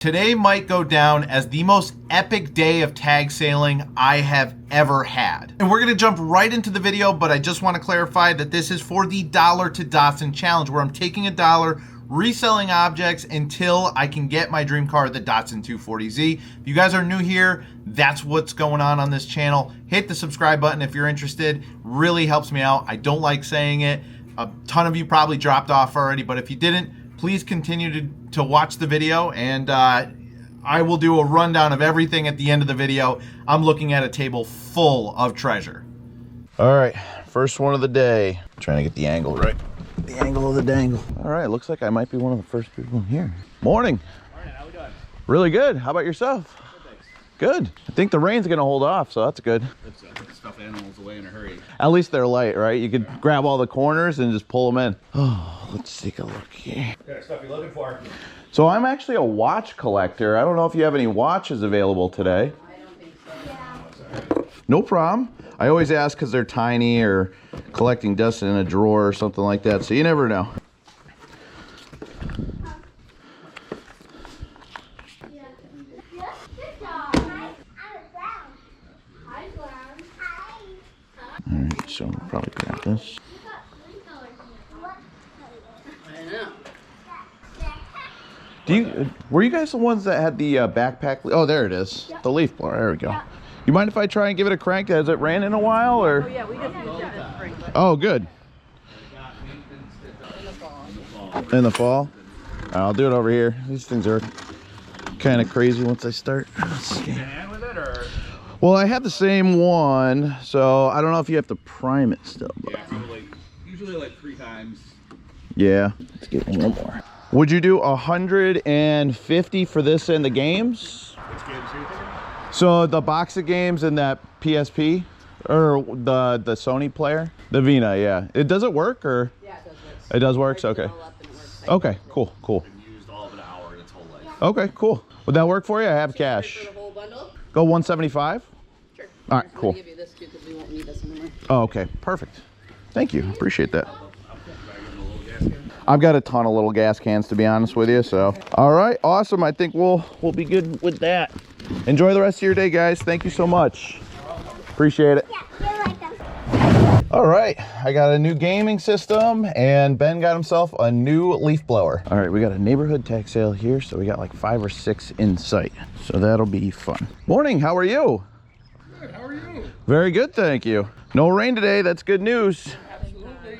Today might go down as the most epic day of tag sailing I have ever had. And we're gonna jump right into the video, but I just wanna clarify that this is for the $1 to Datsun challenge, where I'm taking $1, reselling objects until I can get my dream car, the Datsun 240Z. If you guys are new here, that's what's going on this channel. Hit the subscribe button if you're interested. Really helps me out. I don't like saying it. A ton of you probably dropped off already, but if you didn't, please continue to watch the video, and I will do a rundown of everything at the end of the video. I'm looking at a table full of treasure. All right, first one of the day. Trying to get the angle right. The angle of the dangle. All right, looks like I might be one of the first people in here. Morning. Morning, how we doing? Really good. How about yourself? Good, thanks. Good. I think the rain's gonna hold off, so that's good. Let's put the stuffed animals away in a hurry. At least they're light, right? You could grab all the corners and just pull them in. Oh, let's take a look here. What kind of stuff you looking for? So I'm actually a watch collector. I don't know if you have any watches available today. I don't think so. Yeah. No problem. I always ask because they're tiny or collecting dust in a drawer or something like that, so you never know. Alright, so we'll probably grab this. Were you guys the ones that had the backpack? Oh, there it is. Yep. The leaf blower. There we go. You mind if I try and give it a crank? Has it ran in a while, or? Oh yeah, we just used that in spring. Oh, good. In the fall? I'll do it over here. These things are kind of crazy once I start. Let's see. Well, I have the same one, so I don't know if you have to prime it still. But... yeah, usually like 3 times. Yeah, let's get one more. Would you do 150 for this and the games? Which games are you thinking? So the box of games and that PSP, or the Sony player, the Vina. Yeah, does it work, or? Yeah, it does work. It does work. So, okay. Okay, cool, cool. Been used all of an hour in its whole life. Okay, cool. Would that work for you? I have cash. For the whole bundle? Go 175. Sure. All right, cool. I'm gonna give you this too, because we won't need this anymore. Oh, okay, perfect. Thank you. Appreciate that. I've got a ton of little gas cans, to be honest with you, so. All right, awesome. I think we'll be good with that. Enjoy the rest of your day, guys. Thank you so much. Appreciate it. Yeah, you're welcome. All right, I got a new gaming system, and Ben got himself a new leaf blower. All right, we got a neighborhood tag sale here, so we got like 5 or 6 in sight. So that'll be fun. Morning, how are you? Good, how are you? Very good, thank you. No rain today, that's good news. Absolutely.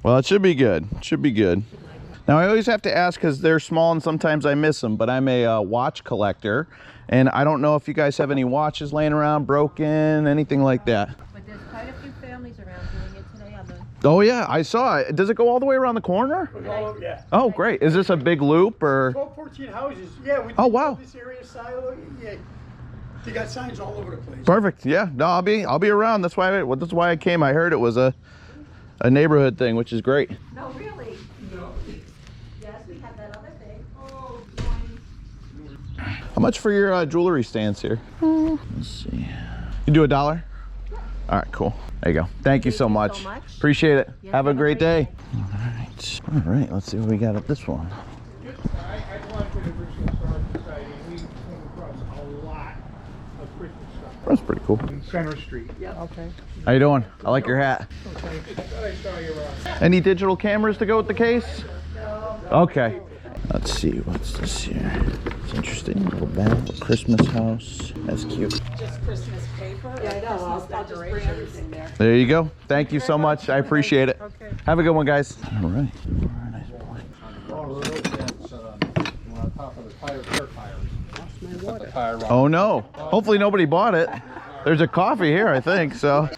Well, it should be good. It should be good. Now, I always have to ask because they're small and sometimes I miss them, but I'm a watch collector, and I don't know if you guys have any watches laying around, broken, anything like that. But there's quite a few families around doing it today on the... Oh, yeah, I saw it. Does it go all the way around the corner? Oh, yeah. Oh, great. Is this a big loop, or? 12, 14 houses. Yeah, we Oh, wow. this area silo. Yeah. They got signs all over the place. Perfect. Yeah. No, I'll be around. That's why I came. I heard it was a neighborhood thing, which is great. No, really? No. Yes, we have that other thing. Oh, How much for your jewelry stands here? Let's see. You do $1? All right, cool. There you go. Thank you so much. Appreciate it. Yes, have a great day. All right. Let's see what we got at this one. I belong to the British Historical Society. We came across a lot of Christmas stuff. That's pretty cool. In Center Street. Yeah. Okay. How you doing? I like your hat. Okay. I saw you around. Any digital cameras to go with the case? Okay. Let's see, what's this here? It's interesting. Little bell, Christmas house. That's cute. Just Christmas paper? Yeah, I know. I'll just bring everything there. There you go. Thank you so much. I appreciate it. Okay. Have a good one, guys. All right. Very nice boy. On top of the tire. Oh no. Hopefully nobody bought it. There's a coffee here, I think, so.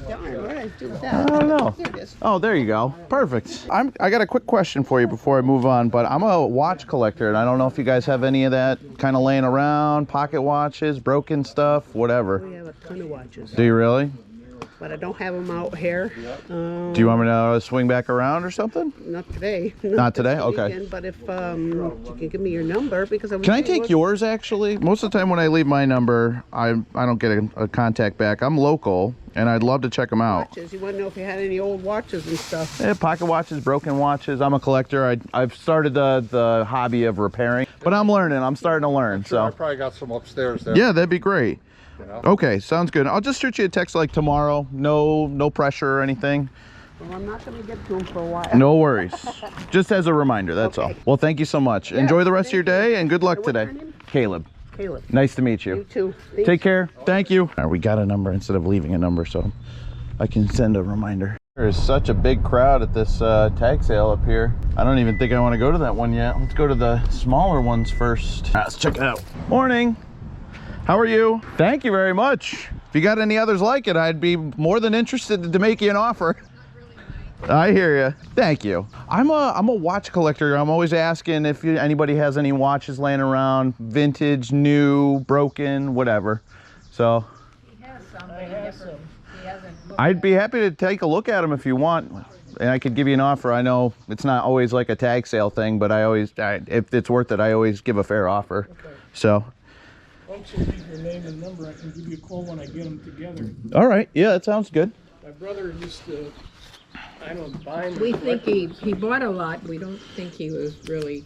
I don't know. Oh, there you go. Perfect. I got a quick question for you before I move on, but I'm a watch collector, and I don't know if you guys have any of that kind of laying around, pocket watches, broken stuff, whatever. We have a ton of watches. Do you really? but I don't have them out here. Do you want me to swing back around or something? Not today. Not today? this Okay. weekend, but if you can give me your number, because I Can I take yours, actually? Most of the time when I leave my number, I don't get a contact back. I'm local, and I'd love to check them out. watches? You want to know if you had any old watches and stuff? Yeah, pocket watches, broken watches. I'm a collector. I've started the hobby of repairing, but I'm learning. I'm starting to learn. Sure, I So probably got some upstairs there. yeah, that'd be great. You know? Okay, sounds good. I'll just shoot you a text like tomorrow. No pressure or anything. Well, I'm not going to get to them for a while. No worries. Just as a reminder, that's all. Okay. Well, thank you so much. Enjoy the rest of your day and good luck What's today. your name? Caleb. Caleb. Nice to meet You you. too. Take care. Thank you. All right, we got a number instead of leaving a number, so I can send a reminder. There's such a big crowd at this tag sale up here. I don't even think I want to go to that one yet. Let's go to the smaller ones first. All right, let's check it out. Morning. How are you? Thank you very much. If you got any others like it, I'd be more than interested to make you an offer. I hear you. Thank you. I'm a watch collector. I'm always asking if anybody has any watches laying around, vintage, new, broken, whatever. So I'd be happy to take a look at them if you want, and I could give you an offer. I know it's not always like a tag sale thing, but if it's worth it, I always give a fair offer. Okay. So. Once you leave your name and number, I can give you a call when I get them together. All right. Yeah, that sounds good. My brother used to, I don't bind. We think he bought a lot. We don't think he was really,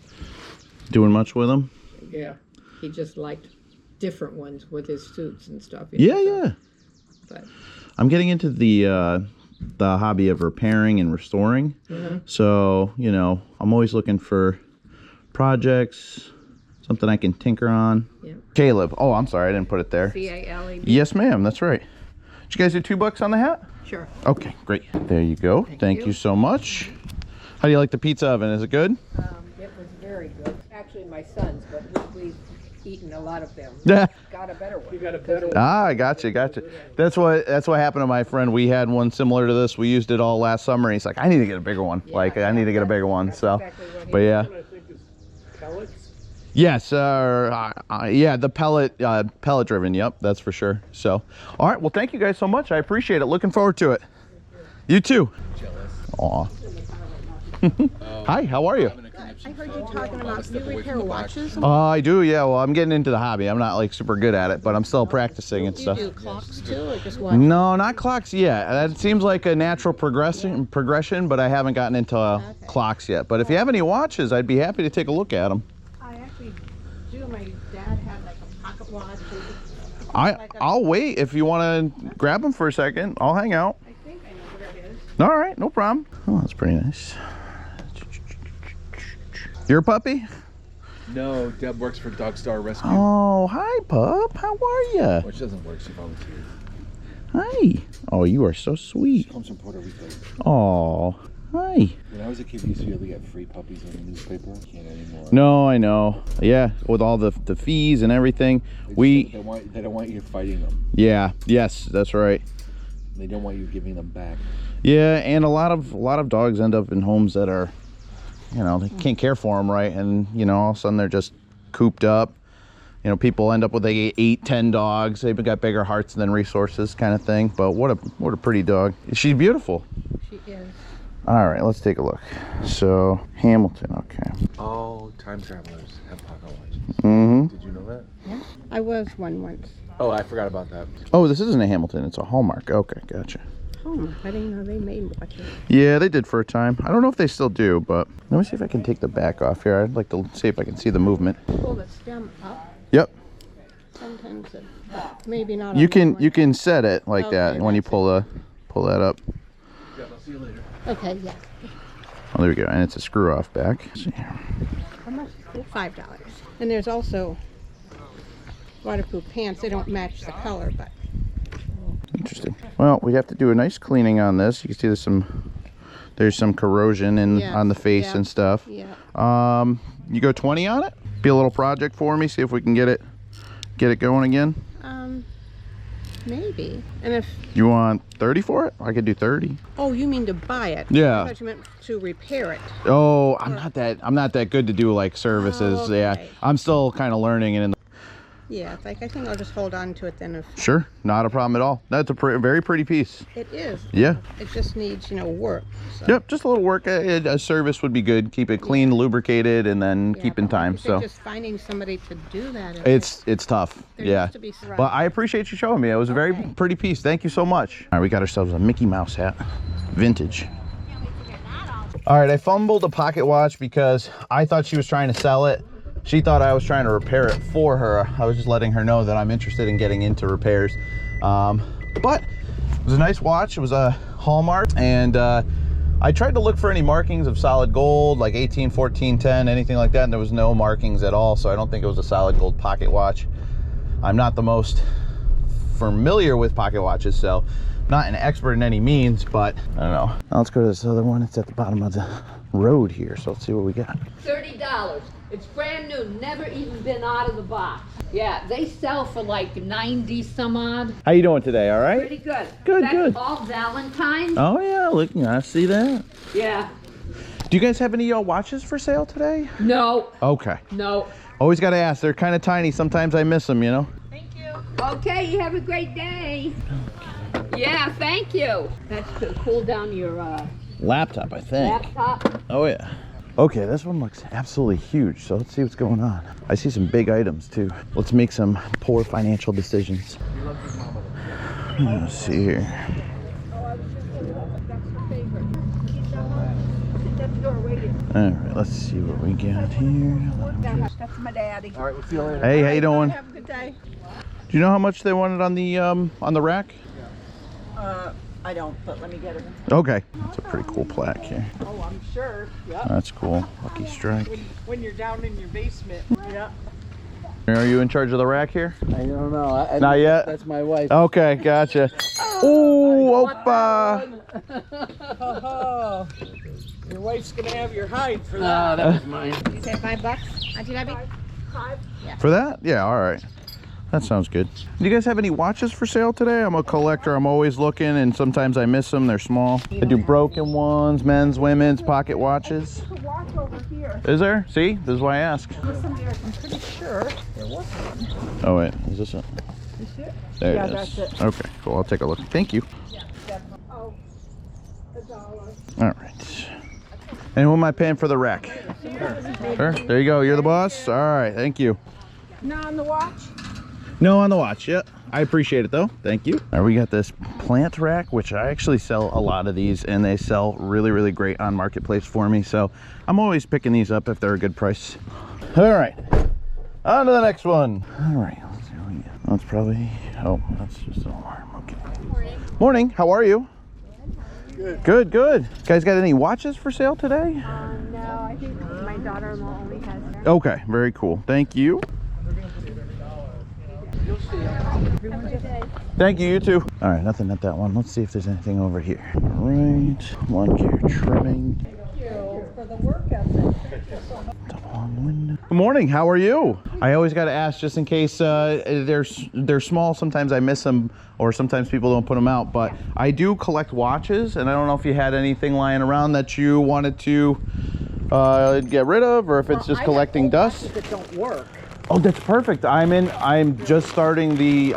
Doing much with them? Yeah. he just liked different ones with his suits and stuff. Yeah, yeah. But I'm getting into the hobby of repairing and restoring. So, you know, I'm always looking for projects, something I can tinker on. yeah. Caleb. Oh, I'm sorry, I didn't put it there. C-A-L-E-B. Yes, ma'am, that's right. Did you guys do $2 on the hat? Sure. Okay, great. There you go. Thank you so much. How do you like the pizza oven? Is it good? It was very good. Actually, my son's, but we've eaten a lot of them. Yeah. Got a better one. You got a better one. Ah, gotcha. That's what happened to my friend. We had one similar to this. We used it all last summer. And he's like, I need to get a bigger one. I need to get a bigger one. So, exactly what he but yeah. I think is pellets. Yes, yeah, the pellet driven. Yep, that's for sure. So, all right. Well, thank you guys so much. I appreciate it. Looking forward to it. You too. Aw. Hi, how are you? I heard you talking about you repair watches. I do, yeah. Well, I'm getting into the hobby. I'm not like super good at it, but I'm still practicing and You stuff. do clocks too, or just watches? No, not clocks yet. That seems like a natural progression, but I haven't gotten into clocks yet. But if you have any watches, I'd be happy to take a look at them. I actually do. My dad had like a pocket watch. I'll wait if you want to grab them for a second. I'll hang out. I think I know where it is. All right, no problem. Oh, that's pretty nice. Your puppy? No, Deb works for Dog Star Rescue. Oh, hi, pup. How are you? Which doesn't work, she volunteers. Hi. Oh, you are so sweet. Comes from Puerto Rico. Oh, hi. When I was a kid, we used to be able to get free puppies in the newspaper. Can't anymore. No, I know. Yeah, with all the fees and everything. They don't want you fighting them. Yeah, yes, that's right. They don't want you giving them back. Yeah, and a lot of dogs end up in homes that are, you know, they can't care for them right, and you know, all of a sudden they're just cooped up. You know, people end up with like 8-10 dogs. They've got bigger hearts than resources, kind of thing. But what a pretty dog. She's beautiful. She is. All right, let's take a look. So Hamilton, okay. All time travelers have pocket watches. Mm-hmm. Did you know that? Yeah. I was one once. Oh, I forgot about that. Oh, this isn't a Hamilton. It's a Hallmark. Okay, gotcha. Oh, I didn't know they made watches. Yeah, they did for a time. I don't know if they still do, but let me see if I can take the back off here. I'd like to see if I can see the movement. Pull the stem up. Yep. Sometimes it, maybe not. You on that one. can set it like that Okay, when you that's pull that up. Yeah, I'll see you later. Okay, yeah. Oh, there we go. And it's a screw off back. Let's see here. How much? $5. And there's also waterproof pants. They don't match the color, but Interesting. Well, we have to do a nice cleaning on this. You can see there's some corrosion on the face and stuff. yeah. You go 20 on it? Be a little project for me. See if we can get it going again. Maybe. And if You want 30 for it? I could do 30. oh, you mean to buy it? Yeah. I thought you meant to repair it. Oh, I'm not that good to do like services. Oh, Yeah, okay. I'm still kind of learning. And Yeah, it's like I think I'll just hold on to it then. If Sure, not a problem at all. That's a very pretty piece. it is. Yeah. It just needs, work. So. Yep, just a little work. A service would be good. Keep it clean, lubricated, and then Yeah, keep in but time. like you said, So just finding somebody to do that. it's tough. There Yeah. needs to be some- But I appreciate you showing me. It was a very Okay. pretty piece. Thank you so much. All right, we got ourselves a Mickey Mouse hat, vintage. All right, I fumbled a pocket watch because I thought she was trying to sell it. She thought I was trying to repair it for her. I was just letting her know that I'm interested in getting into repairs. But it was a nice watch. It was a Hallmark, and I tried to look for any markings of solid gold, like 18, 14, 10, anything like that, and there was no markings at all, so I don't think it was a solid gold pocket watch. I'm not the most familiar with pocket watches, so not an expert in any means, but I don't know. Now let's go to this other one. It's at the bottom of the road here, so let's see what we got. $30. It's brand new, never even been out of the box. Yeah, they sell for like 90 some odd. How you doing today? All right? Pretty good. Good, That's good. all Valentine's. Oh yeah, look, I see that. Yeah. Do you guys have any watches for sale today? No, Okay. no. Always got to ask. They're kind of tiny. Sometimes I miss them, Okay, you have a great day. Yeah, thank you. That's to cool down your Laptop, I think. laptop. Oh yeah. Okay, this one looks absolutely huge, so let's see what's going on. I see some big items too. Let's make some poor financial decisions. Let's see here. All right, let's see what we got here. That's my daddy. All right, we'll see you later. Hey, how you doing? Have a good day. Do you know how much they wanted on the rack? I don't, but let me get it. Okay. It's a pretty cool plaque here. Oh, I'm sure. Yep. That's cool. Lucky strike. When you're down in your basement. Yep. Are you in charge of the rack here? I don't know. Not yet? That's my wife. Okay, gotcha. Ooh, Opa! Oh, your wife's gonna have your hide for that. Ah, that was mine. You say $5, Auntie Debbie? For that? Yeah, all right. That sounds good. Do you guys have any watches for sale today? I'm a collector. I'm always looking, and sometimes I miss them. They're small. I do broken ones, men's, women's, pocket watches. There's a watch over here. Is there? See? This is why I ask. Listen there, I'm pretty sure there was one. Oh, wait. Is this it? Is it? There Yeah, it is. that's it. Okay, cool. I'll take a look. Thank you. Oh, $1. All right. And who am I paying for the rack? Sure. There you go. You're the boss? All right. Thank you. Not on the watch? No on the watch. Yeah. I appreciate it though. Thank you. All right, we got this plant rack, which I actually sell a lot of these, and they sell really, really great on Marketplace for me. So I'm always picking these up if they're a good price. All right. On to the next one. All right. Let's see what we get. That's probably, oh, that's just an alarm. Okay. Morning. How are you? Good. Good, good. Guys got any watches for sale today? No, I think my daughter-in-law only has that. Okay, very cool. Thank you. Thank you, you too. All right, nothing at that one. Let's see if there's anything over here. All right, lawn care trimming. For the work ethic. Double on window. Good morning, how are you? I always got to ask just in case they're small. Sometimes I miss them, or sometimes people don't put them out, but I do collect watches, and I don't know if you had anything lying around that you wanted to get rid of, or if it's just collecting dust. That don't work. Oh, that's perfect. I'm just starting the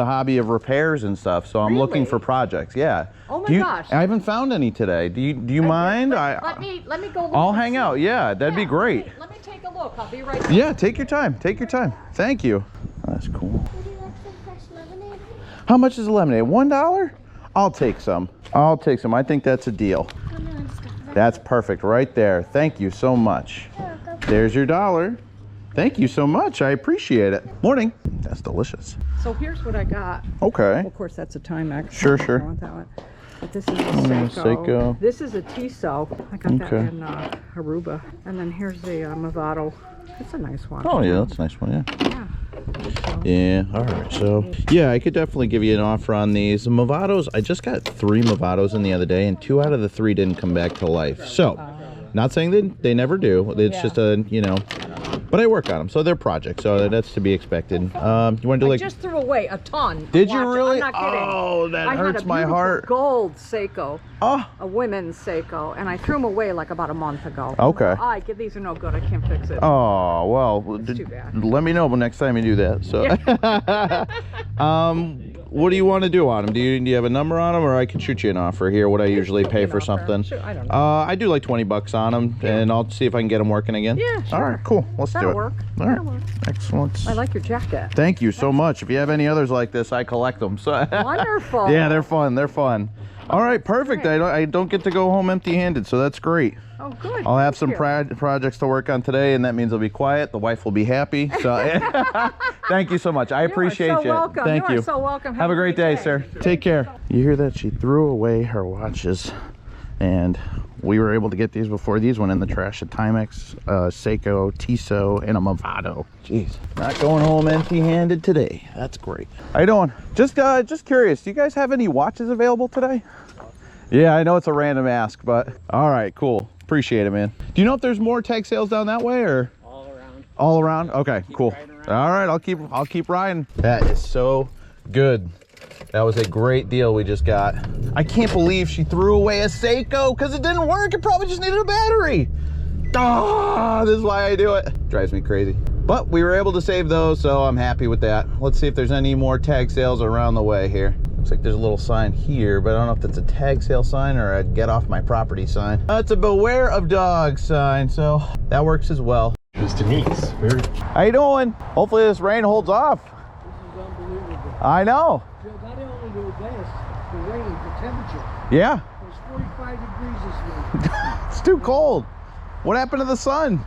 hobby of repairs and stuff, so I'm looking for projects. Yeah. Oh my gosh. I haven't found any today. Do you mind? Let me go look. I'll and hang see. out. Yeah, that'd be great. Let me take a look. I'll be right back. Yeah, take your time. Take your time. Thank you. Oh, that's cool. Would you like some fresh lemonade? How much is the lemonade? $1? I'll take some. I'll take some. I think that's a deal. Oh, no, I'm stuck. That's perfect right there. Thank you so much. There's your $1. Thank you so much. I appreciate it. Morning. That's delicious. So here's what I got. Okay. Of course, that's a Timex. Sure, sure. I want that one. But this is a Seiko. Seiko. This is a Tissot. I got that Okay. in Aruba. And then here's the Movado. It's a nice watch. Oh yeah, that's a nice one. Yeah. Yeah. Yeah. All right. So yeah, I could definitely give you an offer on these Movados. I just got 3 Movados in the other day, and 2 out of the 3 didn't come back to life. So, not saying that they never do. It's just a But I work on them, so they're projects, so that's to be expected. You want to do I like... just threw away a ton. Did you Watch, really? I'm not kidding. Oh, that I hurts had a my beautiful heart. gold Seiko, Oh, a women's Seiko, and I threw them away like about a month ago. okay. These are no good. I can't fix it. Oh, well, It's too bad. let me know next time you do that. So, what do you want to do on them? Do you have a number on them, or I can shoot you an offer here? What I usually pay for something? Sure, I don't know. I do like $20 on them, and I'll see if I can get them working again. Yeah, sure. All right, cool. Let's That'll do it. work. All right, That'll work. excellent. I like your jacket. Thank you so much. If you have any others like this, I collect them. So Wonderful. yeah, they're fun. They're fun. All right, perfect. Great. I don't get to go home empty-handed, so that's great. Oh, good. I'll have some Thank you. projects to work on today, and that means I'll be quiet. The wife will be happy. So thank you so much. I appreciate so you. welcome. Thank You you. are so welcome. Have a great day, sir. Take care. You hear that? She threw away her watches, and we were able to get these before these went in the trash. A Timex, Seiko, Tissot, and a Movado. Jeez, not going home empty-handed today. That's great. How you doing? Just curious. Do you guys have any watches available today? Yeah, I know it's a random ask, but all right, cool. Appreciate it, man. Do you know if there's more tag sales down that way, or All around. all around? Okay, cool. All right, I'll keep riding. That is so good. That was a great deal we just got. I can't believe she threw away a Seiko because it didn't work. It probably just needed a battery. Ah, this is why I do it. Drives me crazy. But we were able to save those, so I'm happy with that. Let's see if there's any more tag sales around the way here. Looks like there's a little sign here, but I don't know if that's a tag sale sign or a get off my property sign. It's a beware of dogs sign, so that works as well. It's Denise. How you doing? Hopefully this rain holds off. This is unbelievable. I know. Not only the this, the rain, the temperature. Yeah. It was 45 degrees this morning. It's too cold. What happened to the sun?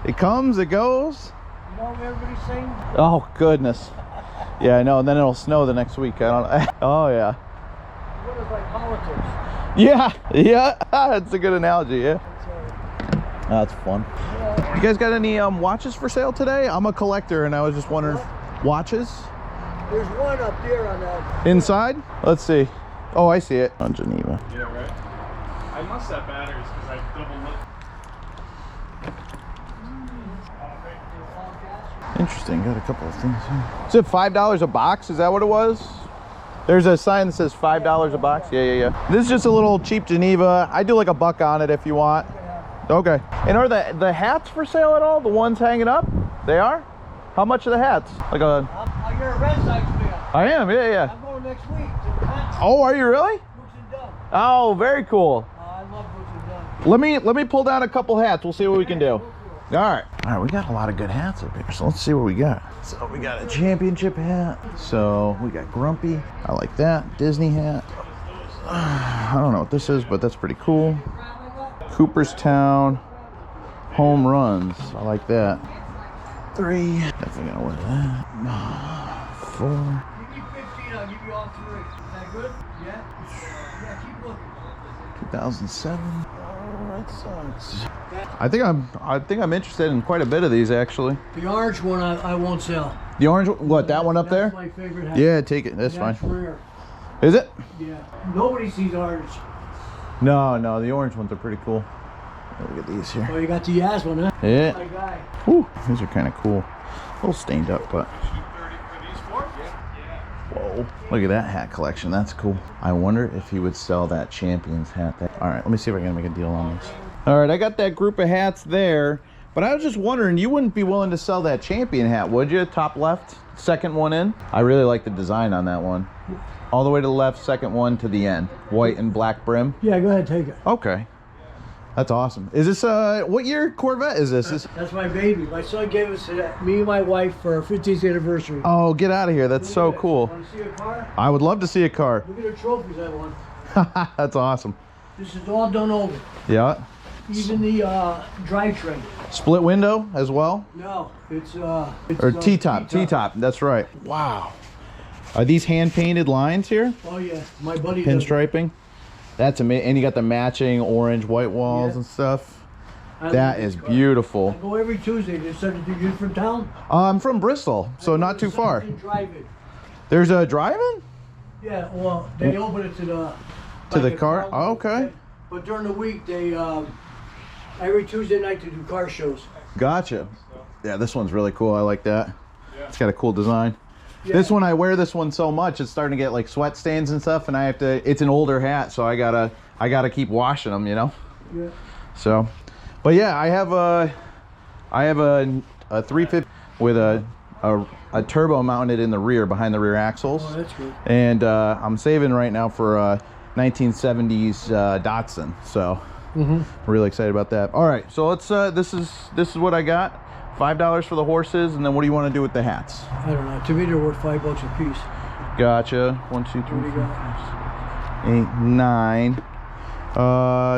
It comes, it goes. You know what everybody's saying? Oh goodness. Yeah, I know, and then it'll snow the next week. I don't. Oh yeah. What is like politics? Yeah, yeah. That's a good analogy. Yeah. That's fun. You guys got any watches for sale today? I'm a collector, and I was just wondering, watches There's one up there on that. inside? Let's see. Oh, I see it on Geneva. Yeah, right. I must have batteries because I double looked. Interesting. Got a couple of things here. Is it $5 a box? Is that what it was? There's a sign that says $5 a box. Yeah. This is just a little cheap Geneva. I do like a buck on it if you want. Okay. And are the hats for sale at all? The ones hanging up? They are? How much are the hats? Like a... You're a Red Sox fan. I am, yeah. I'm going next week to the concert. Oh, are you really? Brooks and Dunn. Oh, very cool. I love Brooks and Dunn. Let me pull down a couple hats. We'll see what we can do. All right, we got a lot of good hats up here, so let's see what we got. So we got a championship hat. So we got Grumpy. I like that. Disney hat. I don't know what this is, but that's pretty cool. Cooperstown home runs. I like that. 3. Definitely gonna wear that. 4. Give me 15, I'll give you all 3. Is that good? Yeah? Yeah, keep looking. 2007. Red Sox. I think I'm interested in quite a bit of these actually. The orange one I won't sell. The orange one, what, that one up there? That's my favorite hat. Yeah, take it. That's That's fine. rare. Is it? Yeah. Nobody sees orange. No, the orange ones are pretty cool. Look at these here. Oh, you got the Yaz one, huh? Yeah. My guy. Whew, these are kind of cool. A little stained up, but. Whoa. Look at that hat collection. That's cool. I wonder if he would sell that Champions hat. All right, let me see if I can make a deal on this. All right, I got that group of hats there, but I was just wondering, you wouldn't be willing to sell that Champion hat, would you? Top left, second one in. I really like the design on that one. All the way to the left, second one to the end. White and black brim. Yeah, go ahead, take it. Okay. That's awesome. Is this, what year Corvette is this? That's my baby. My son gave us that, me and my wife, for our 15th anniversary. Oh, get out of here. That's so cool. Want to see a car? I would love to see a car. Look at the trophies I won. That's awesome. This is all done over. Yeah. Even the drivetrain. Split window as well? No, it's Or T-top, T-top. That's right. Wow. Are these hand-painted lines here? Oh yeah, my buddy does. Pinstriping? That's amazing. And you got the matching orange white walls and stuff. That is beautiful. I go every Tuesday. They send it to you from town. I'm from Bristol, so not too far. Drive-in. There's a drive-in? Yeah, well, they open it to the... To the car? Oh, okay. But during the week, they, every Tuesday night they do car shows. Gotcha. Yeah, this one's really cool. I like that. Yeah. It's got a cool design. Yeah. This one, I wear this one so much, it's starting to get like sweat stains and stuff, and I have to, it's an older hat, so I gotta keep washing them, you know? Yeah. So, but yeah, I have a 350 with a turbo mounted in the rear, behind the rear axles. Oh, that's good. And I'm saving right now for a 1970s Datsun, so really excited about that. All right, so let's this is what I got. $5 for the horses, and then what do you want to do with the hats? I don't know. To me, they're worth $5 a piece. Gotcha. 1, 2, 3, What do you 4, got? 8, 9.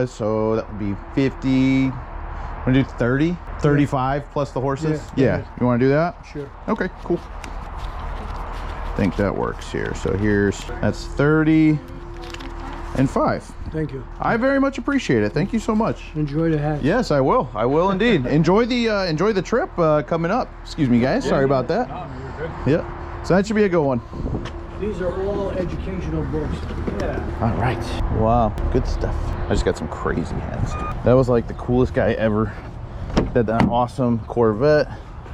So that would be 50. Want to do 30? 35 plus the horses? Yeah. You want to do that? Sure. Okay, cool. I think that works here. So that's 30 and 5. Thank you. I very much appreciate it. Thank you so much. Enjoy the hat. Yes, I will. I will indeed. Enjoy the trip coming up. Excuse me, guys. Sorry about that. No, you're good. Yeah. So that should be a good one. These are all educational books. Yeah. All right. Wow. Good stuff. I just got some crazy hats, dude. That was like the coolest guy ever. Did that awesome Corvette.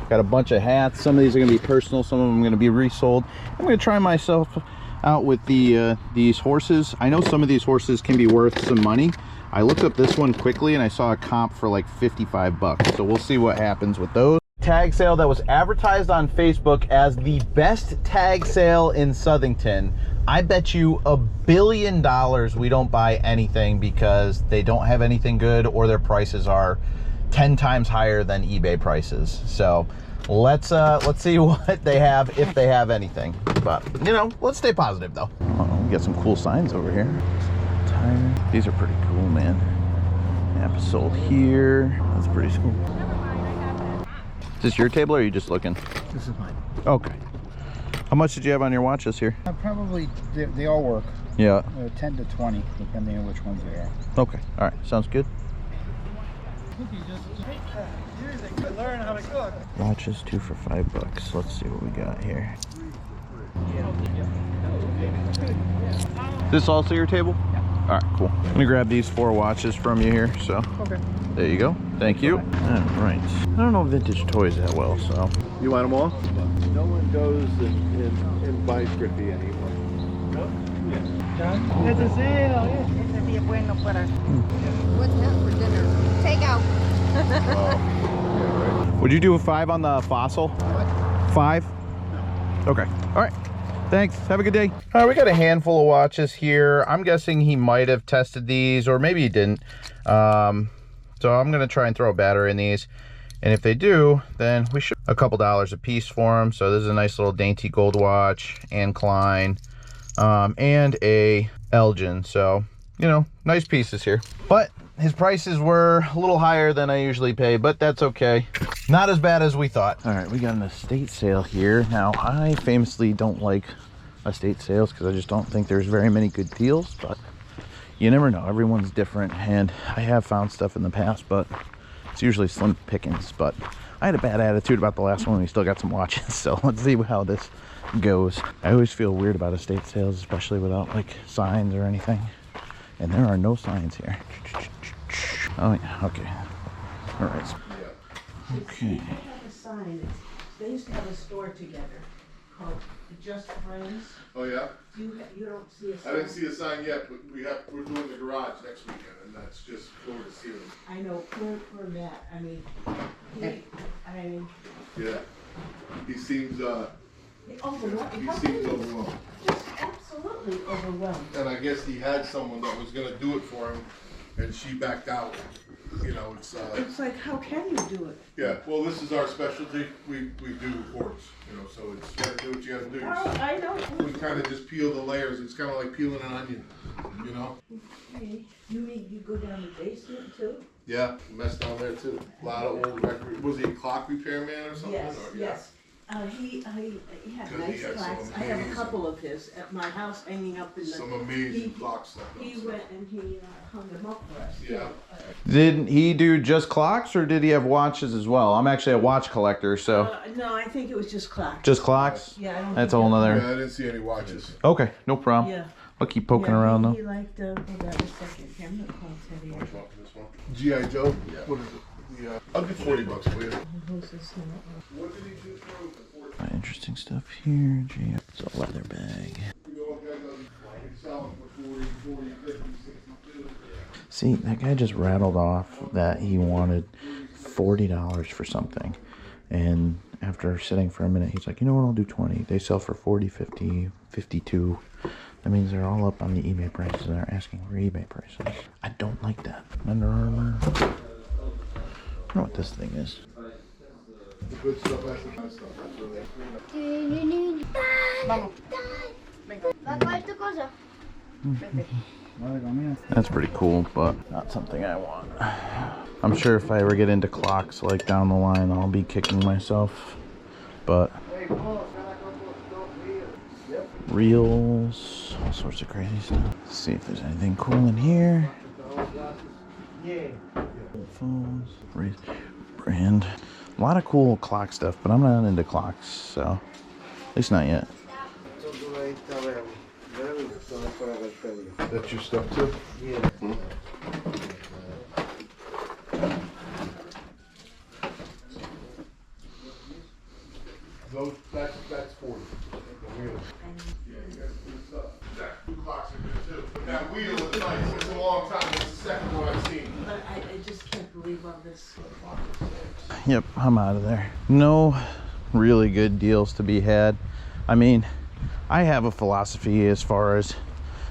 Got a bunch of hats. Some of these are gonna be personal. Some of them are gonna be resold. I'm gonna try myself out with these horses. I know some of these horses can be worth some money. I looked up this one quickly and I saw a comp for like 55 bucks. So we'll see what happens with those. Tag sale that was advertised on Facebook as the best tag sale in Southington. I bet you $1 billion we don't buy anything because they don't have anything good or their prices are 10 times higher than eBay prices. So let's see what they have, if they have anything. But you know, let's stay positive though. We got some cool signs over here. Tire. These are pretty cool, man. App sold here. That's pretty cool. Is this your table or are you just looking? This is mine. Okay. How much did you have on your watches here? Probably, they all work. Yeah. 10 to 20, depending on which ones they are. Okay. All right. Sounds good. Learn how to cook. Watches 2 for $5. Let's see what we got here. Is this also your table? Yeah. All right, cool. I'm gonna grab these 4 watches from you here. So Okay. there you go. Thank you. All right. I don't know vintage toys that well, so you want them all? No one goes and buys Griffey anymore. What's that for dinner? Take out. Would you do a 5 on the fossil? 5? Okay. All right. Thanks. Have a good day. All right, we got a handful of watches here. I'm guessing he might have tested these, or maybe he didn't. So I'm gonna try and throw a battery in these. And if they do, then we should a couple dollars a piece for them. So this is a nice little dainty gold watch, and Klein, and a Elgin. So, you know, nice pieces here. But his prices were a little higher than I usually pay, but that's okay. Not as bad as we thought. All right, we got an estate sale here. Now, I famously don't like estate sales because I just don't think there's very many good deals, but you never know. Everyone's different, and I have found stuff in the past, but it's usually slim pickings. But I had a bad attitude about the last one. We still got some watches, so let's see how this goes. I always feel weird about estate sales, especially without like signs or anything. And there are no signs here. Oh yeah, okay. All right. Okay. They used to have a store together called Just Friends. Oh yeah? You don't see a sign. I didn't see a sign yet, but we're doing the garage next weekend, and that's just floor to ceiling. I know, poor Matt. I mean, Yeah. He seems overwhelmed. overwhelmed. Just absolutely overwhelmed. And I guess he had someone that was gonna do it for him, and she backed out. You know, It's like, how can you do it? yeah, well, this is our specialty. We do quartz, you know, so it's, you gotta do what you gotta do. Oh, I know. We kind of just peel the layers. It's kind of like peeling an onion, you know? Okay. You mean you go down the basement too? Yeah, mess down there too. A lot of old record. Was he a clock repairman or something? Yes, or, yeah. yes. He had 'Cause nice he had clocks. some I have a amazing- couple of his at my house hanging up in the. Some amazing clock stuff. He went and he hung them up for us. Yeah. Did he do just clocks, or did he have watches as well? I'm actually a watch collector, so No, I think it was just clocks. just clocks. Yeah, I don't. That's a think whole Yeah, nother. I didn't see any watches. Okay, no problem. Yeah. I'll keep poking Yeah, around he, though. He liked. Hold on a second. I'm gonna call Teddy. This one. G.I. Joe? Yeah. What is it? Yeah. I'll get $40 for you. Who's this? Interesting stuff here. It's a leather bag. See, that guy just rattled off that he wanted $40 for something. And after sitting for a minute, he's like, you know what, I'll do 20. They sell for 40, 50, 52. That means they're all up on the eBay prices and they're asking for eBay prices. I don't like that. Under Armour. I don't know what this thing is. The good stuff, that's the bad stuff. That's pretty cool, but not something I want. I'm sure if I ever get into clocks like down the line, I'll be kicking myself. But reels, all sorts of crazy stuff. Let's see if there's anything cool in here. Phones, brand. A lot of cool clock stuff, but I'm not into clocks, so at least not yet. That's your stuff too? Yeah. That's 40. The wheel. Yeah, you got good stuff. That two clocks are good too. But that wheel is nice. It's a long time. It's the second one I've seen. But I just can't believe all this. Yep, I'm out of there. No really good deals to be had. I mean, I have a philosophy as far as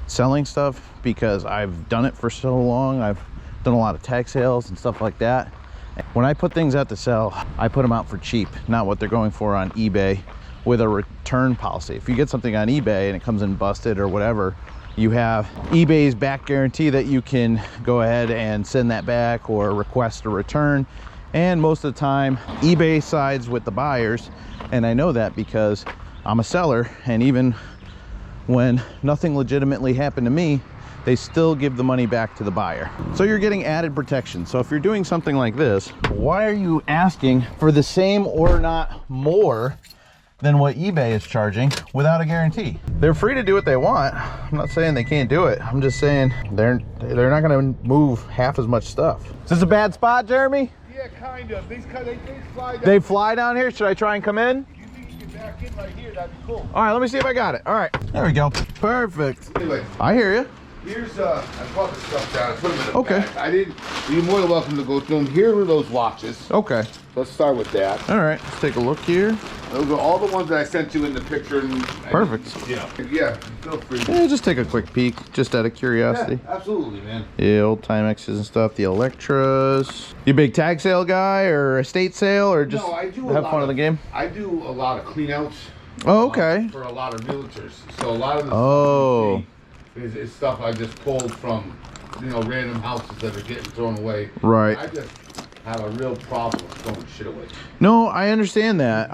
selling stuff because I've done it for so long. I've done a lot of tag sales and stuff like that. When I put things out to sell, I put them out for cheap, not what they're going for on eBay, with a return policy. If you get something on eBay and it comes in busted or whatever, you have eBay's back guarantee that you can go ahead and send that back or request a return. And most of the time, eBay sides with the buyers. And I know that because I'm a seller, and even when nothing legitimately happened to me, they still give the money back to the buyer. So you're getting added protection. So if you're doing something like this, why are you asking for the same or not more than what eBay is charging without a guarantee? They're free to do what they want. I'm not saying they can't do it. I'm just saying they're not gonna move half as much stuff. Is this a bad spot, Jeremy? Yeah, kind of. They fly down. They fly down here? Should I try and come in? You think you can back in right here? That'd be cool. All right, let me see if I got it. All right, there we go. Perfect. Anyway, I hear you. here's I brought the stuff down. I put them in a Okay. bag. I didn't. You're more than welcome to go through them. Here are those watches. Okay. Let's start with that. All right, let's take a look here. Those are all the ones that I sent you in the picture. Perfect. Yeah, feel free. Yeah, just take a quick peek, just out of curiosity. Yeah, absolutely, man. Yeah, old Timexes and stuff, the Electras. You a big tag sale guy or estate sale or just No, I do have fun in the game? I do a lot of cleanouts. Oh, okay. For a lot of realtors. So a lot of the Oh. stuff you see is stuff I just pulled from, random houses that are getting thrown away. Right. I just have a real problem with throwing shit away. No, I understand that.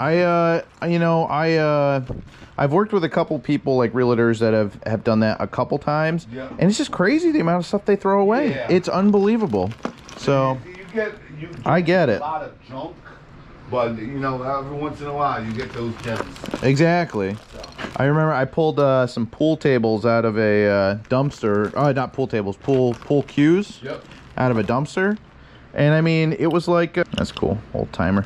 I've worked with a couple people like realtors that have done that a couple times. Yeah. And it's just crazy the amount of stuff they throw away. Yeah. It's unbelievable. So I get it. A lot of junk, but every once in a while you get those gems. Exactly. I remember I pulled some pool tables out of a dumpster. Oh, not pool tables, pool cues. Yep. Out of a dumpster. And I mean, it was like, that's cool, old timer.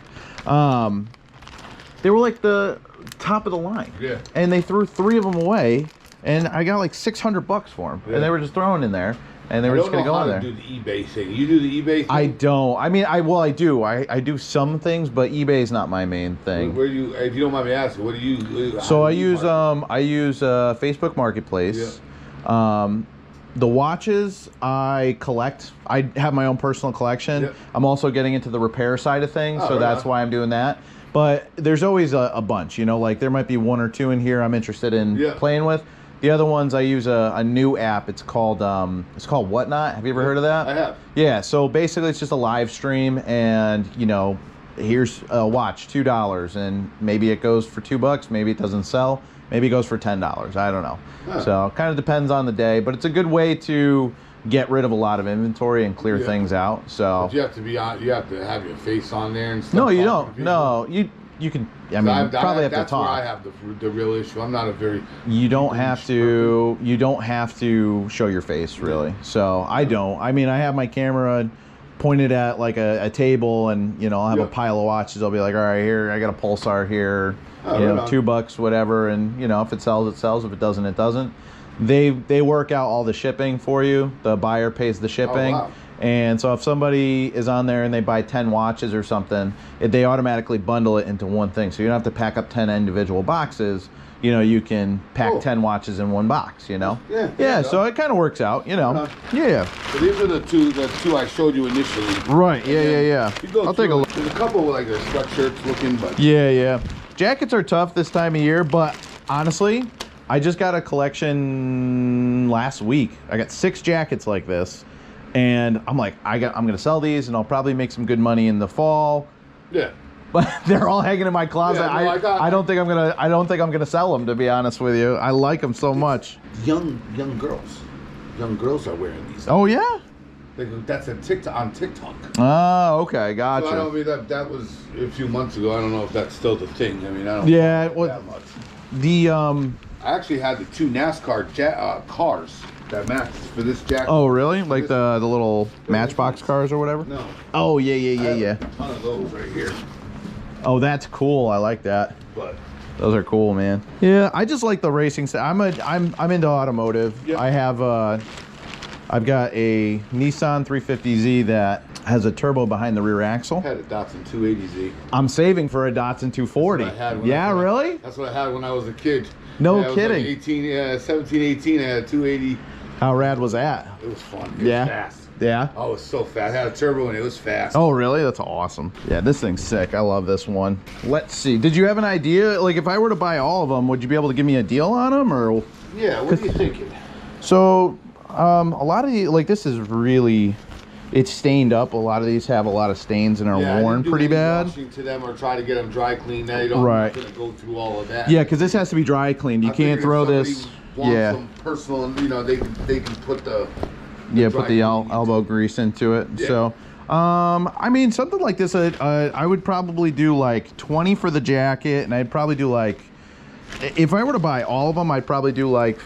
They were like the top of the line. Yeah. And they threw 3 of them away, and I got like $600 for them. Yeah. And they were just thrown in there, and they were just gonna go in there. I don't know how to do the eBay thing. You do the eBay thing? I don't. I mean, I do. I do some things, but eBay's not my main thing. Where do you, if you don't mind me asking, what do you? So I use Facebook Marketplace. Yeah. The watches I collect. I have my own personal collection. Yep. I'm also getting into the repair side of things, so that's why I'm doing that. But there's always a bunch, like there might be 1 or 2 in here I'm interested in playing with. The other ones I use a new app. It's called Whatnot. Have you ever heard of that? I have. Yeah. So basically, it's just a live stream, and here's a watch, $2, and maybe it goes for $2, maybe it doesn't sell. Maybe it goes for $10. I don't know. Huh. So it kind of depends on the day, but it's a good way to get rid of a lot of inventory and clear things out. So but you have to be on. You have to have your face on there and stuff. No, you don't. No, you can. I mean, probably have to talk. That's where I have the real issue. I'm not a very. You don't have to. You don't have to show your face really. So I don't. I mean, I have my camera point it at like a table, and you know, I'll have a pile of watches. I'll be like, all right, here, I got a Pulsar here, you know, $2, whatever, and you know, if it sells, it sells. If it doesn't, it doesn't. They work out all the shipping for you. The buyer pays the shipping. Oh, wow. And so if somebody is on there and they buy 10 watches or something, they automatically bundle it into one thing. So you don't have to pack up 10 individual boxes. You know, you can pack 10 watches in one box, you know? Yeah, so it kind of works out, you know? Yeah. So these are the two I showed you initially. Right, yeah. I'll take a look. There's a couple like they're sweatshirts looking, but... Yeah. Jackets are tough this time of year, but honestly, I just got a collection last week. I got 6 jackets like this. And I'm like, I'm gonna sell these, and I'll probably make some good money in the fall. Yeah. But they're all hanging in my closet. Yeah, no, I don't think I'm gonna sell them, to be honest with you. I like them so much. Young girls are wearing these. Oh yeah. That's on TikTok. Oh, okay, gotcha. So I don't mean that was a few months ago. I don't know if that's still the thing. I mean, I don't. Yeah. Know that much. The I actually had the 2 NASCAR cars that matched for this jacket. Oh really? Like the little Matchbox cars or whatever? No. Oh yeah. I have a ton of those right here. Oh, that's cool. I like that. But those are cool, man. Yeah, I just like the racing stuff. I'm into automotive. Yep. I've got a Nissan 350Z that has a turbo behind the rear axle. I had a Datsun 280Z. I'm saving for a Datsun 240. That's what I had really? That's what I had when I was a kid. No kidding. Like 17, 18, I had a 280. How rad was that? It was fun. It was fast. Yeah? Oh, it was so fast. I had a turbo and it was fast. Oh, really? That's awesome. Yeah, this thing's sick. I love this one. Let's see. Did you have an idea? Like, if I were to buy all of them, would you be able to give me a deal on them? Or? Yeah, what are you thinking? So, a lot of the, like, this is really... It's stained up. A lot of these have a lot of stains and are worn pretty bad. Washing to them or try to get them dry cleaned. Now you don't have to go through all of that. Yeah, because this has to be dry cleaned. You can't throw this. Yeah. Some personal, you know, they can put the. Put the elbow grease into it. Yeah. So, I mean, something like this, I would probably do like 20 for the jacket, and I'd probably do like, if I were to buy all of them, I'd probably do like.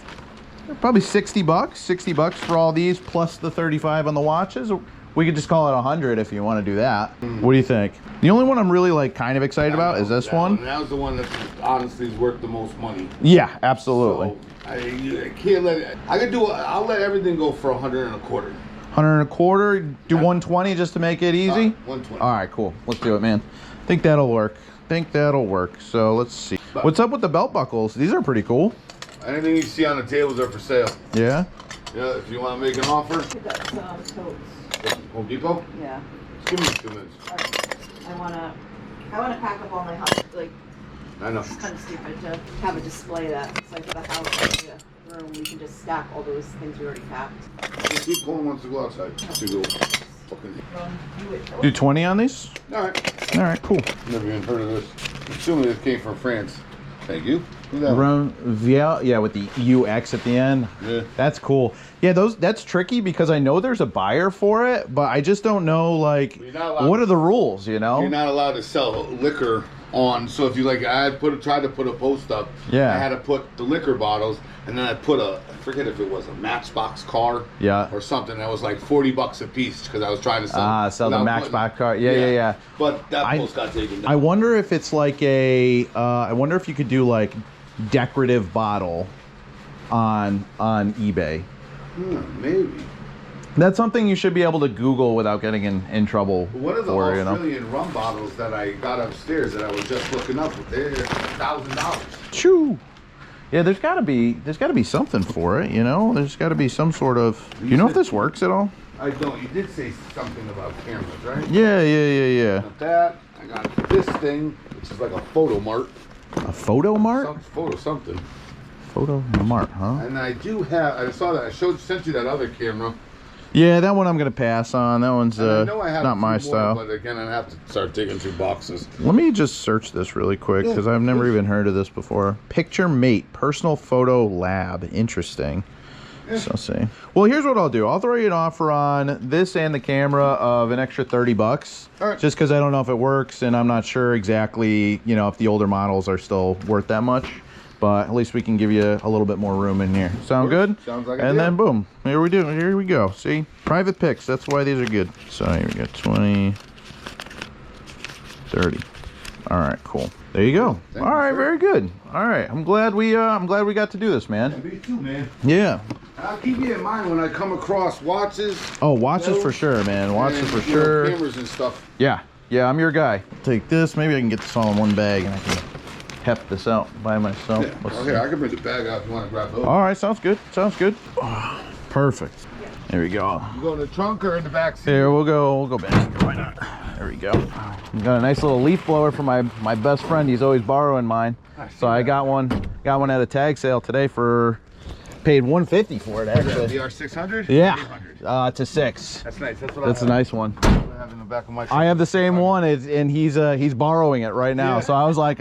Probably $60 for all these, plus the 35 on the watches. We could just call it 100 if you want to do that. What do you think? The only one I'm really like kind of excited about is this one. That was the one that honestly is worth the most money. Yeah, absolutely. So I can't let it. I'll let everything go for 100 and a quarter. 100 and a quarter. Do 120 just to make it easy. 120. All right, cool. Let's do it, man. I think that'll work. So let's see. What's up with the belt buckles? These are pretty cool. Anything you see on the tables are for sale. Yeah? Yeah, if you want to make an offer. We got some totes. Home Depot? Yeah. Give me 2 minutes. All right. I wanna pack up all my house, like, I know. it's kind of stupid to have a display that it's like for the house, like a room, we can just stack all those things we already packed. Keep Colin wants to go outside. To go fucking. Do 20 on these? All right, cool. Never even heard of this. Assuming this came from France. Thank you. Yeah, with the UX at the end. Yeah. That's cool. Yeah, that's tricky because I know there's a buyer for it, but I just don't know, like, what are the rules, you know? You're not allowed to sell liquor on, so if you like, I tried to put a post up. Yeah. I had to put the liquor bottles, and then I put I forget if it was a Matchbox car. Yeah. Or something that was like $40 a piece because I was trying to sell the Matchbox car. Yeah. But that post got taken down. I wonder if it's like I wonder if you could do like decorative bottle on eBay. Maybe. That's something you should be able to Google without getting in trouble. One of the for, Australian rum bottles that I got upstairs that I was just looking up, they're $1,000. Choo. Yeah, there's got to be something for it, you know. There's got to be some sort of. Do you know if this works at all? I don't. You did say something about cameras, right? Yeah. Got that. I got this thing, which is like a photo mart. A photo mart? Something. Photo mart, huh? And I do have. I saw that. Sent you that other camera. Yeah, that one I'm gonna pass on. That one's I know I have not my style. But again, I have to start digging through boxes. Let me just search this really quick because I've never even heard of this before. Picture Mate Personal Photo Lab. Interesting. So let's see. Well, here's what I'll do. I'll throw you an offer on this and the camera of an extra $30. All right. Just because I don't know if it works and I'm not sure exactly, you know, if the older models are still worth that much. but at least we can give you a little bit more room in here. Sound good? Sounds like a And deal. then boom, here we go. See, private picks, that's why these are good. So here we go, 20, 30. All right, cool. There you go. Thank All you, right, sir. very good. All right, I'm glad we got to do this, man. Me too, man. Yeah. I'll keep you in mind when I come across watches. Oh, watches for sure, man. Watches and, for you know, sure. cameras and stuff. Yeah, yeah, I'm your guy. Take this. Maybe I can get this all in one bag and I can heft this out by myself. Yeah. Let's Okay, see. I can bring the bag out if you want to grab those. All right, sounds good. Sounds good. Oh, perfect. There we go. You go in the trunk or in the back seat? Here, we'll go back here. Why not? There we go. Got a nice little leaf blower for my best friend. He's always borrowing mine. So I got one at a tag sale today for, paid $150 for it actually. VR 600? Yeah. It's a 6. That's nice. That's what That's a nice one. I have in the back of my. I have the same one, and he's borrowing it right now. Yeah. So I was like,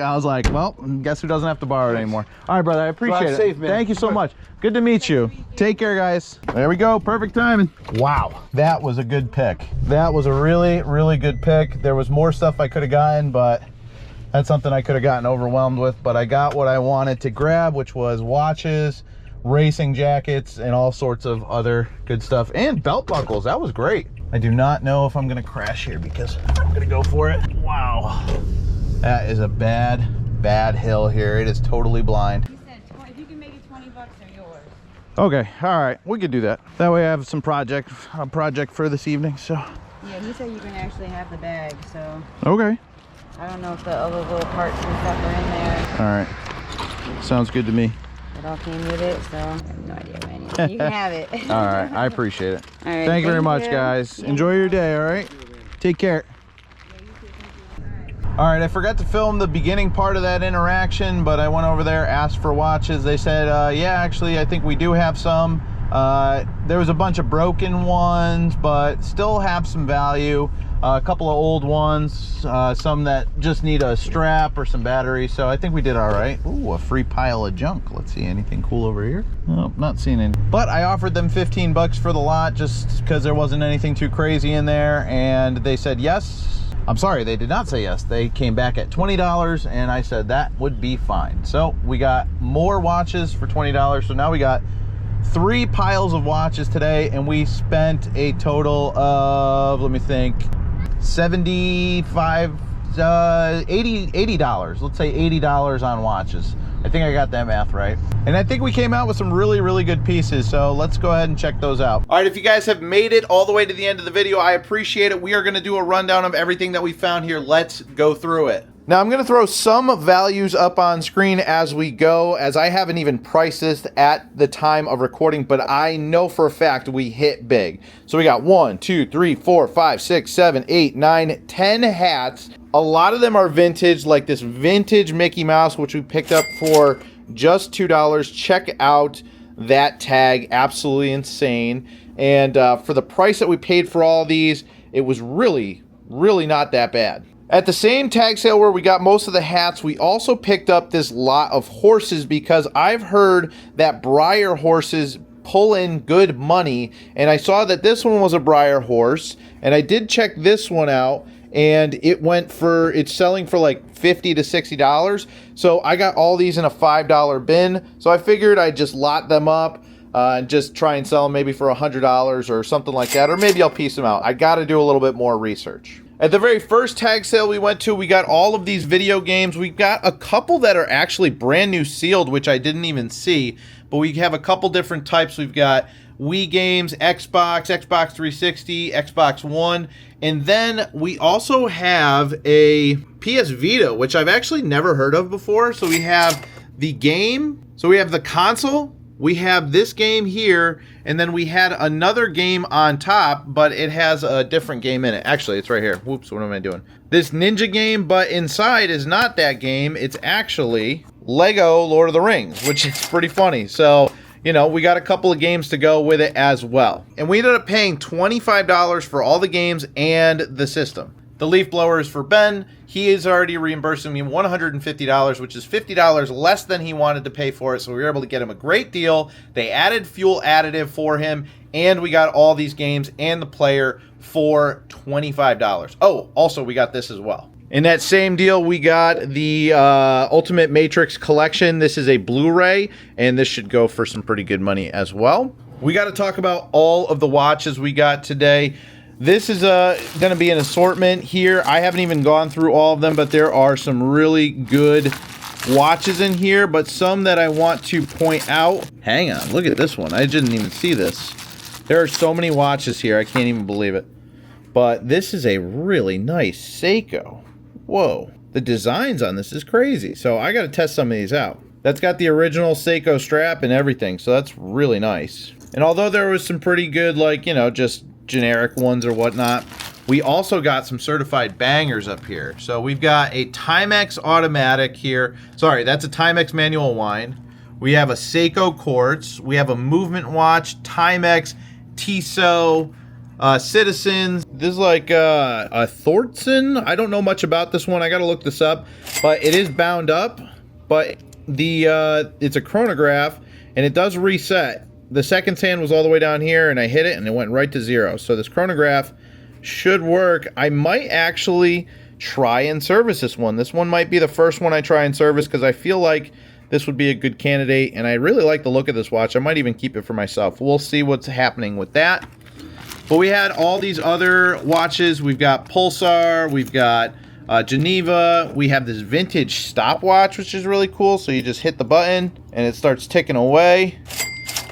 well, guess who doesn't have to borrow it anymore? All right, brother, I appreciate it. safe, man. Thank you so much. Good to meet you. Take care, guys. There we go. Perfect timing. Wow, that was a good pick. That was a really, really good pick. There was more stuff I could have gotten, but that's something I could have gotten overwhelmed with. But I got what I wanted to grab, which was watches, racing jackets, and all sorts of other good stuff, and belt buckles. That was great. I do not know if I'm gonna crash here because I'm gonna go for it. Wow, that is a bad hill here. It is totally blind. He said, if you can make it 20 bucks, they're yours. Okay, all right, we could do that. That way I have a project for this evening. So Yeah, he said you can actually have the bag, so okay, I don't know if the other little parts and stuff are in there. all right, sounds good to me. It all came with it, so I have no idea what anything. You can have it. All right, I appreciate it. All right, Thank you very much, you. guys. Enjoy your day, all right? Take care. All right, I forgot to film the beginning part of that interaction, but I went over there, asked for watches. They said, yeah, actually, I think we do have some. There was a bunch of broken ones, but still have some value. A couple of old ones, some that just need a strap or some batteries. So I think we did all right. Ooh, a free pile of junk. Let's see, anything cool over here? Oh, not seeing any. But I offered them 15 bucks for the lot just because there wasn't anything too crazy in there. And they said yes. I'm sorry, they did not say yes. They came back at $20 and I said that would be fine. So we got more watches for $20. So now we got 3 piles of watches today, and we spent a total of, let me think, $75, $80. Let's say $80 on watches. I think I got that math right. And I think we came out with some really, really good pieces. So let's go ahead and check those out. All right, if you guys have made it all the way to the end of the video, I appreciate it. We are gonna do a rundown of everything that we found here. Let's go through it. Now I'm gonna throw some values up on screen as we go, as I haven't even priced this at the time of recording, but I know for a fact we hit big. So we got 1, 2, 3, 4, 5, 6, 7, 8, 9, 10 hats. A lot of them are vintage, like this vintage Mickey Mouse, which we picked up for just $2. Check out that tag, absolutely insane. And for the price that we paid for all these, it was really, really not that bad. At the same tag sale where we got most of the hats, we also picked up this lot of horses because I've heard that Breyer horses pull in good money, and I saw that this one was a Breyer horse, and I did check this one out, and it's selling for like $50 to $60. So I got all these in a $5 bin, so I figured I'd just lot them up and just try and sell them maybe for $100 or something like that, or maybe I'll piece them out. I got to do a little bit more research. At the very first tag sale we went to, we got all of these video games. We've got a couple that are actually brand new sealed, which I didn't even see, but we have a couple different types. We've got Wii games, Xbox, Xbox 360, Xbox One, and then we also have a PS Vita, which I've actually never heard of before. So we have the game, so we have the console, we have this game here, and then we had another game on top, but it has a different game in it. Actually, it's right here. Whoops, what am I doing? This ninja game, but inside is not that game. It's actually Lego Lord of the Rings, which is pretty funny. So, you know, we got a couple of games to go with it as well. And we ended up paying $25 for all the games and the system. The leaf blower is for Ben. He is already reimbursing me $150, which is $50 less than he wanted to pay for it. So we were able to get him a great deal. They added fuel additive for him, and we got all these games and the player for $25. Oh, also we got this as well. In that same deal, we got the Ultimate Matrix Collection. This is a Blu-ray, and this should go for some pretty good money as well. We got to talk about all of the watches we got today. This is going to be an assortment here. I haven't even gone through all of them, but there are some really good watches in here, but some that I want to point out. Hang on, look at this one. I didn't even see this. There are so many watches here, I can't even believe it. But this is a really nice Seiko. Whoa, the designs on this is crazy. So I got to test some of these out. That's got the original Seiko strap and everything, so that's really nice. And although there was some pretty good, like, you know, just generic ones or whatnot, we also got some certified bangers up here. So we've got a Timex automatic here. Sorry, that's a Timex manual wind. We have a Seiko quartz. We have a movement watch, Timex, Tissot, Citizens. This is like a Thortzen. I don't know much about this one. I gotta look this up, but it is bound up. But the it's a chronograph, and it does reset. The seconds hand was all the way down here, and I hit it, and it went right to 0. So this chronograph should work. I might actually try and service this one. This one might be the first one I try and service because I feel like this would be a good candidate, and I really like the look of this watch. I might even keep it for myself. We'll see what's happening with that. But we had all these other watches. We've got Pulsar, we've got Geneva, we have this vintage stopwatch, which is really cool. So you just hit the button and it starts ticking away.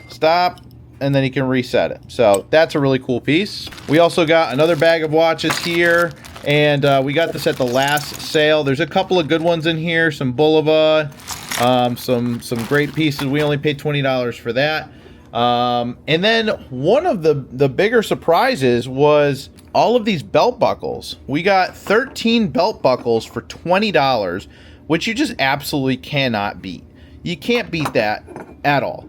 Stop, and then you can reset it. So that's a really cool piece. We also got another bag of watches here, and we got this at the last sale. There's a couple of good ones in here, some Bulova, some great pieces. We only paid $20 for that. And then one of the bigger surprises was all of these belt buckles. We got 13 belt buckles for $20, which you just absolutely cannot beat. You can't beat that at all.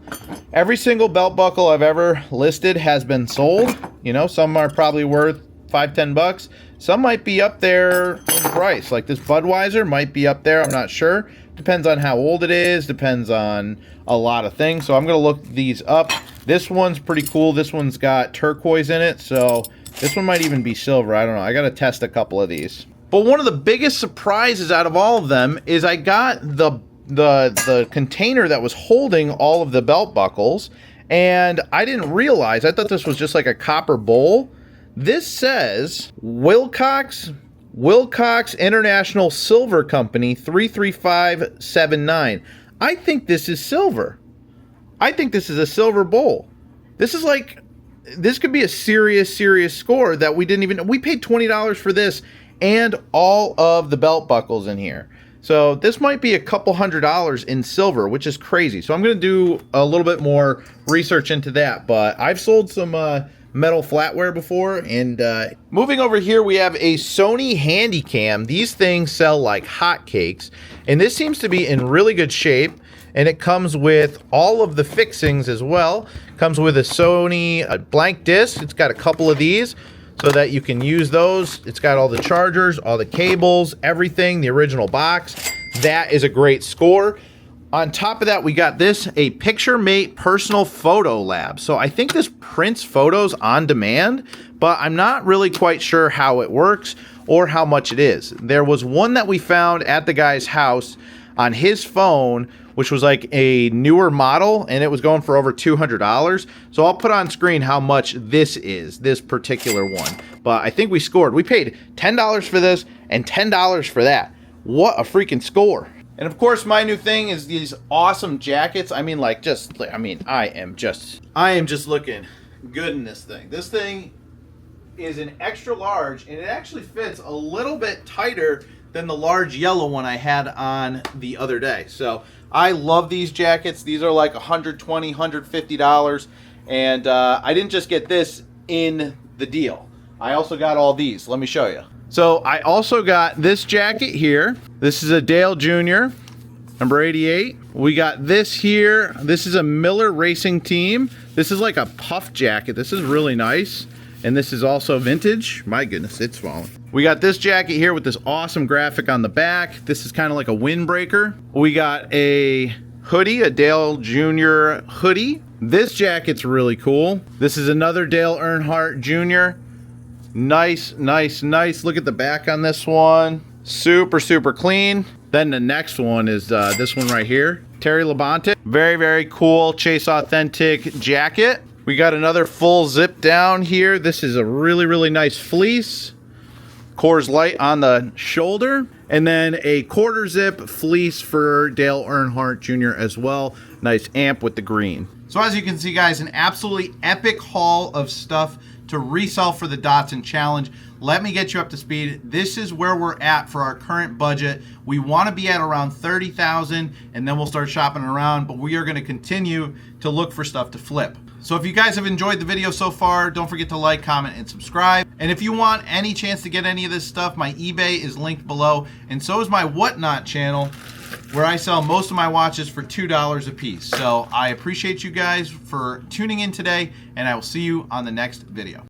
Every single belt buckle I've ever listed has been sold. You know, some are probably worth $5-10. Some might be up there in price. Like this Budweiser might be up there, I'm not sure. Depends on how old it is, depends on a lot of things. So I'm gonna look these up. This one's pretty cool. This one's got turquoise in it, so this one might even be silver. I don't know. I gotta test a couple of these. But one of the biggest surprises out of all of them is I got the container that was holding all of the belt buckles, and I didn't realize, I thought this was just like a copper bowl. This says Wilcox International Silver Company 33579. I think this is silver. I think this is a silver bowl. This is like, this could be a serious score that we didn't even, we paid $20 for this and all of the belt buckles in here. So this might be a couple $100 in silver, which is crazy. So I'm going to do a little bit more research into that, but I've sold some metal flatware before. And moving over here, we have a Sony Handycam. These things sell like hotcakes, and this seems to be in really good shape. And it comes with all of the fixings as well. Comes with a Sony blank disc. It's got a couple of these so that you can use those. It's got all the chargers, all the cables, everything, the original box. That is a great score. On top of that, we got this, a PictureMate personal photo lab. So I think this prints photos on demand, but I'm not really quite sure how it works or how much it is. There was one that we found at the guy's house on his phone, which was like a newer model, and it was going for over $200. So I'll put on screen how much this is, this particular one. But I think we scored. We paid $10 for this and $10 for that. What a freaking score. And of course, my new thing is these awesome jackets. I mean, like, I am just looking good in this thing. This thing is an extra large, and it actually fits a little bit tighter than the large yellow one I had on the other day. So I love these jackets. These are like $120, $150. And I didn't just get this in the deal. I also got all these. Let me show you. So I also got this jacket here. This is a Dale Jr., number 88. We got this here. This is a Miller Racing Team. This is like a puff jacket. This is really nice. And this is also vintage. My goodness, it's falling. We got this jacket here with this awesome graphic on the back. This is kind of like a windbreaker. We got a hoodie, a Dale Jr. hoodie. This jacket's really cool. This is another Dale Earnhardt Jr. Nice, nice, nice. Look at the back on this one. Super, super clean. Then the next one is this one right here. Terry Labonte. Very, very cool Chase Authentic jacket. We got another full zip down here. This is a really, really nice fleece. Coors Light on the shoulder. And then a quarter zip fleece for Dale Earnhardt Jr. as well. Nice amp with the green. So as you can see, guys, an absolutely epic haul of stuff to resell for the Datsun challenge. Let me get you up to speed. This is where we're at for our current budget. We want to be at around 30,000 and then we'll start shopping around, but we are going to continue to look for stuff to flip. So if you guys have enjoyed the video so far, don't forget to like, comment, and subscribe. And if you want any chance to get any of this stuff, my eBay is linked below, and so is my Whatnot channel, where I sell most of my watches for $2 a piece. So I appreciate you guys for tuning in today, and I will see you on the next video.